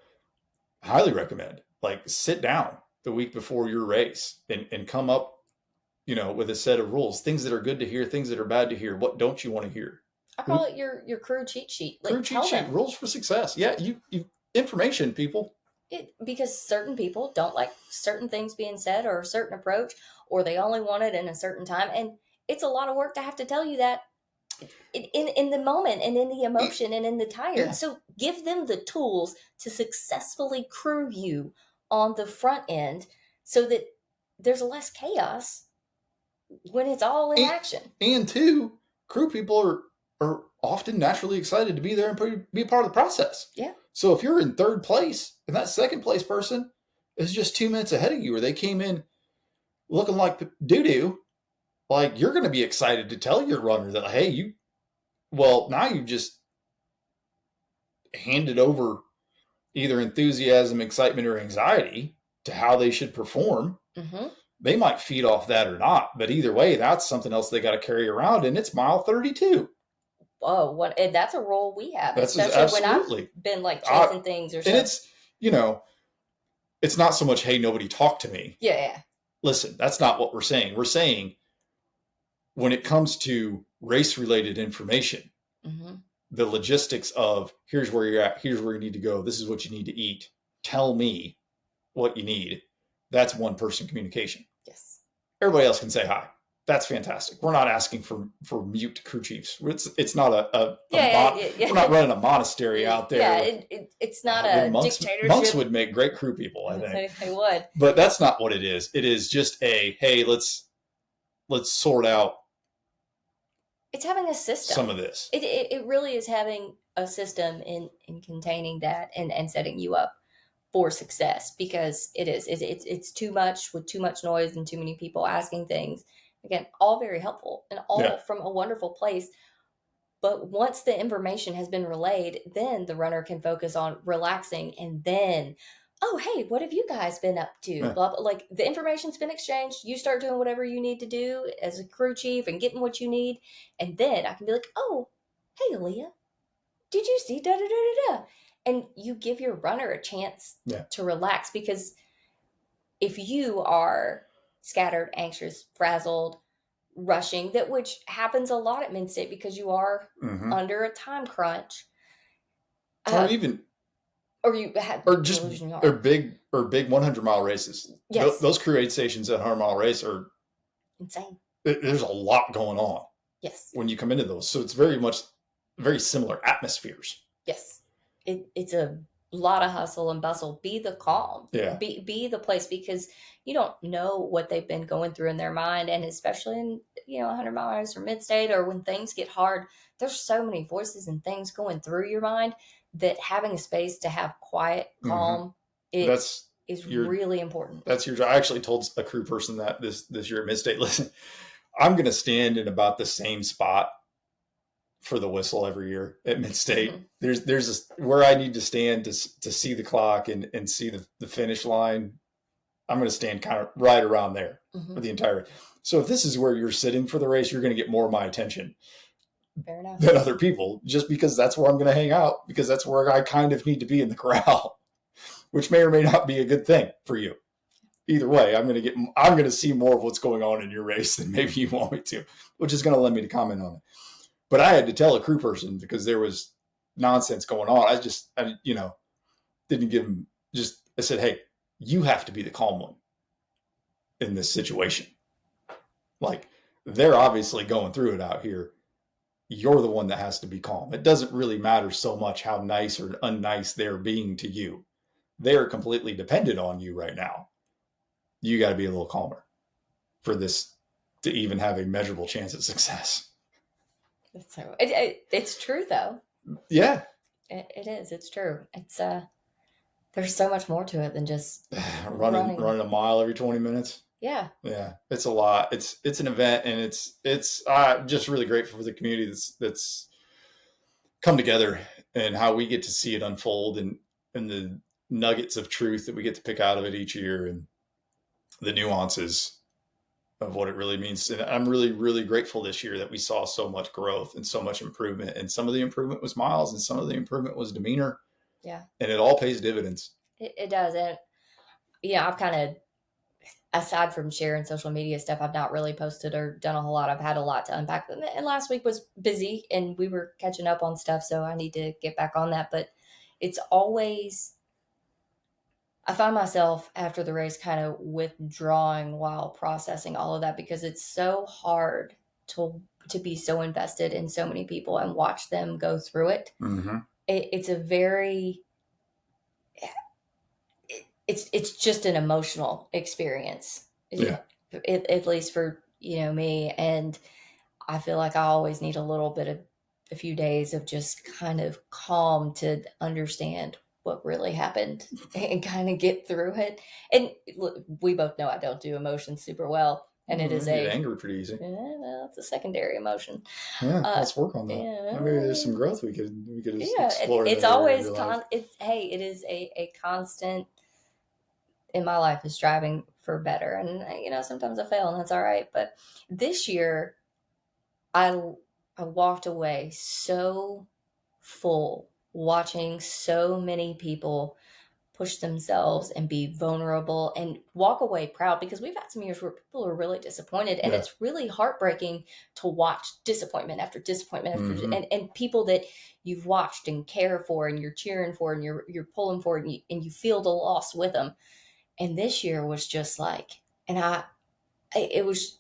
I highly recommend, sit down the week before your race and come up, with a set of rules, things that are good to hear, things that are bad to hear. What don't you want to hear? I call it your crew cheat sheet. Crew cheat sheet, rules for success. Yeah. You information, people. Because certain people don't like certain things being said or a certain approach, or they only want it in a certain time. And it's a lot of work to have to tell you that in the moment and in the emotion and in the tired. Yeah. So give them the tools to successfully crew you on the front end so that there's less chaos when it's all in action. And 2, crew people are often naturally excited to be there and be a part of the process. Yeah. So if you're in 3rd place and that 2nd place person is just 2 minutes ahead of you, or they came in looking like doo-doo, you're going to be excited to tell your runner that, hey, now you just handed over either enthusiasm, excitement, or anxiety to how they should perform. Mm-hmm. They might feed off that or not, but either way, that's something else they got to carry around, and it's mile 32. Oh, that's a role we have. That's especially when I've been chasing things or something. And it's, it's not so much, hey, nobody talk to me. Yeah. Listen, that's not what we're saying. We're saying when it comes to race-related information, the logistics of here's where you're at, here's where you need to go, this is what you need to eat, tell me what you need, that's one-person communication. Yes. Everybody else can say hi. That's fantastic. We're not asking for mute crew chiefs. It's not we're not running a monastery out there. Yeah, it's not a dictatorship. Monks would make great crew people, I think. They would. But that's not what it is. It is just hey, let's sort out. It's having a system. Some of this. It really is having a system in containing that and setting you up for success, because it's too much with too much noise and too many people asking things. Again, all very helpful and all from a wonderful place. But once the information has been relayed, then the runner can focus on relaxing, and then, oh, hey, what have you guys been up to? Yeah. Blah, blah. The information's been exchanged. You start doing whatever you need to do as a crew chief and getting what you need. And then I can be like, oh, hey, Leah, did you see da da da da da? And you give your runner a chance to relax, because if you are scattered, anxious, frazzled, rushing, which happens a lot at mid-state because you are under a time crunch. Or big 100-mile races. Yes. Those crew aid stations at 100-mile race are insane. There's a lot going on. Yes. When you come into those. So it's very similar atmospheres. Yes. It's a lot of hustle and bustle. Be the calm. Yeah. Be the place, because you don't know what they've been going through in their mind, and especially in 100 miles or mid-state, or when things get hard, there's so many voices and things going through your mind that having a space to have quiet, calm, That's is your really important. That's your job. I actually told a crew person that this year at Mid-State, listen, I'm going to stand in about the same spot for the whistle every year at Mid-State. There's where I need to stand to see the clock and see the finish line. I'm going to stand kind of right around there for the entire. So if this is where you're sitting for the race, you're going to get more of my attention than other people, just because that's where I'm going to hang out, because that's where I kind of need to be in the corral, which may or may not be a good thing for you. Either way, I'm going to see more of what's going on in your race than maybe you want me to, which is going to lend me to comment on it. But I had to tell a crew person because there was nonsense going on. I didn't give him I said, hey, you have to be the calm one in this situation. Like, they're obviously going through it out here. You're the one that has to be calm. It doesn't really matter so much how nice or unnice they're being to you. They're completely dependent on you right now. You got to be a little calmer for this to even have a measurable chance of success. It's true, though. Yeah, it is. It's true. It's there's so much more to it than just running a mile every 20 minutes. Yeah, it's a lot. It's an event, and it's just really grateful for the community that's come together and how we get to see it unfold, and the nuggets of truth that we get to pick out of it each year, and the nuances of what it really means. And I'm really, really grateful this year that we saw so much growth and so much improvement. And some of the improvement was miles, and some of the improvement was demeanor. Yeah. And it all pays dividends. It does. And I've kind of, aside from sharing social media stuff, I've not really posted or done a whole lot. I've had a lot to unpack. And last week was busy and we were catching up on stuff. So I need to get back on that. But it's always, I find myself after the race kind of withdrawing while processing all of that, because it's so hard to be so invested in so many people and watch them go through it. Mm-hmm. It's a very, it's just an emotional experience. Yeah. At least for, me. And I feel like I always need a few days of just kind of calm to understand what really happened and kind of get through it. And look, we both know I don't do emotions super well. And it is get angry pretty easy. Well, it's a secondary emotion. Yeah, let's work on that. Yeah, maybe there's some growth we could explore. It's always it is a constant in my life, is striving for better. And sometimes I fail, and that's all right. But this year, I walked away so full, watching so many people push themselves and be vulnerable and walk away proud, because we've had some years where people are really disappointed, and it's really heartbreaking to watch disappointment after disappointment after, and people that you've watched and care for and you're cheering for and you're pulling for, and you feel the loss with them. And this year was just like, and it was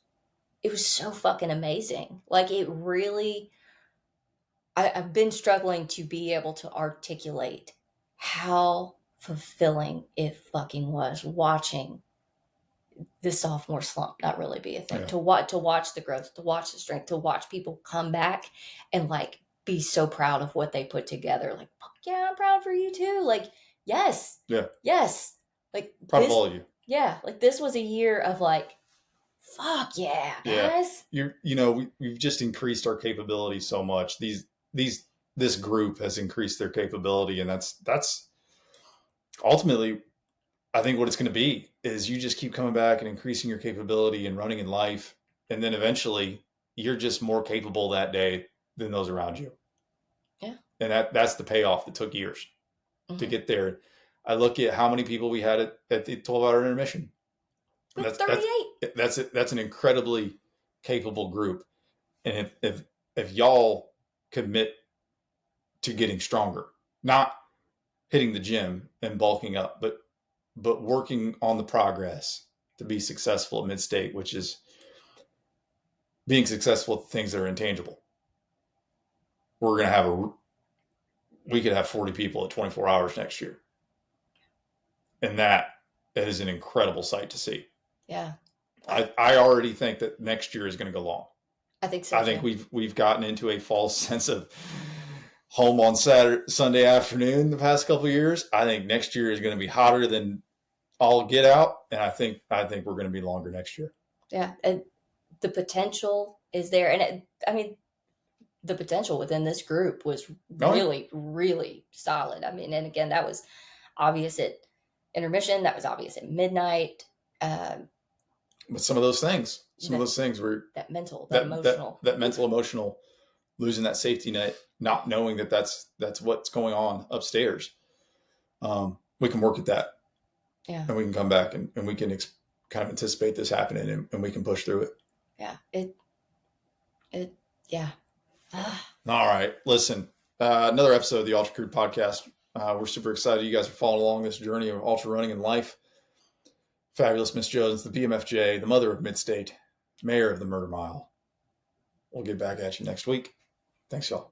so fucking amazing. Like, it really, I've been struggling to be able to articulate how fulfilling it fucking was watching the sophomore slump not really be a thing. To watch the growth, to watch the strength, to watch people come back and like be so proud of what they put together. Like, fuck yeah, I'm proud for you too. Like, yes. Yeah. Yes. Like, proud of all of you. Yeah. Like, this was a year of like, fuck yeah, guys. We've just increased our capability so much. This group has increased their capability, and that's ultimately, I think, what it's going to be is you just keep coming back and increasing your capability and running in life. And then eventually you're just more capable that day than those around you. Yeah. And that's the payoff that took years to get there. I look at how many people we had at the 12-hour intermission. That's 38. That's an incredibly capable group. And if y'all commit to getting stronger, not hitting the gym and bulking up, but working on the progress to be successful at Mid-State, which is being successful at things that are intangible. We could have 40 people at 24 hours next year. And that is an incredible sight to see. Yeah. I already think that next year is going to go long. I think so. I think we've gotten into a false sense of home on Sunday afternoon the past couple of years. I think next year is going to be hotter than all get out, and I think we're going to be longer next year. Yeah, and the potential is there, and the potential within this group was really, really solid. I mean, and again, that was obvious at intermission. That was obvious at midnight. But some of those things were that mental, that emotional, that mental, emotional, losing that safety net, not knowing that that's what's going on upstairs. We can work at that. Yeah. And we can come back and we can kind of anticipate this happening and we can push through it. Yeah. Yeah. All right. Listen, another episode of the Ultra Crude podcast. We're super excited you guys are following along this journey of ultra running and life. Fabulous Miss Jones, the BMFJ, the mother of Midstate, mayor of the Murder Mile. We'll get back at you next week. Thanks, y'all.